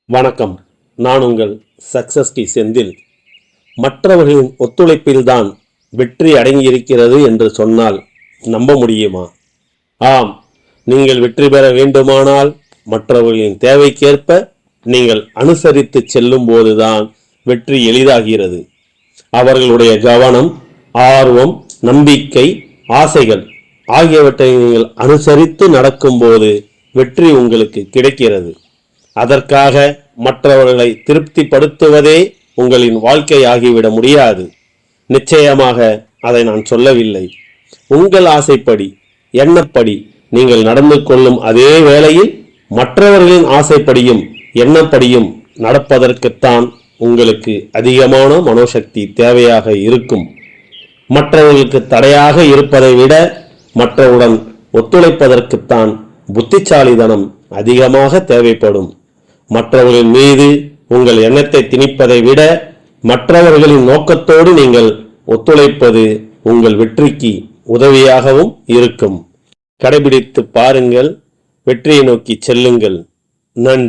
வணக்கம். நான் உங்கள் சக்சஸ் டி செந்தில். மற்றவர்களின் ஒத்துழைப்பில்தான் வெற்றி அடங்கியிருக்கிறது என்று சொன்னால் நம்ப முடியுமா? ஆம், நீங்கள் வெற்றி பெற வேண்டுமானால் மற்றவர்களின் தேவைக்கேற்ப நீங்கள் அனுசரித்து செல்லும் போதுதான் வெற்றி எளிதாகிறது. அவர்களுடைய கவனம், ஆர்வம், நம்பிக்கை, ஆசைகள் ஆகியவற்றை நீங்கள் அனுசரித்து நடக்கும்போது வெற்றி உங்களுக்கு கிடைக்கிறது. அதற்காக மற்றவர்களை திருப்திப்படுத்துவதே உங்களின் வாழ்க்கை ஆகிவிட முடியாது. நிச்சயமாக அதை நான் சொல்லவில்லை. உங்கள் ஆசைப்படி, எண்ணப்படி நீங்கள் நடந்து கொள்ளும் அதே வேளையில் மற்றவர்களின் ஆசைப்படியும் எண்ணப்படியும் நடப்பதற்குத்தான் உங்களுக்கு அதிகமான மனோசக்தி தேவையாக இருக்கும். மற்றவர்களுக்கு தடையாக இருப்பதை விட மற்றவுடன் ஒத்துழைப்பதற்குத்தான் புத்திசாலித்தனம் அதிகமாக தேவைப்படும். மற்றவர்களின் மீது உங்கள் எண்ணத்தை திணிப்பதை விட மற்றவர்களின் நோக்கத்தோடு நீங்கள் ஒத்துழைப்பது உங்கள் வெற்றிக்கு உதவியாகவும் இருக்கும். கடைபிடித்து பாருங்கள், வெற்றியை நோக்கி செல்லுங்கள். நன்றி.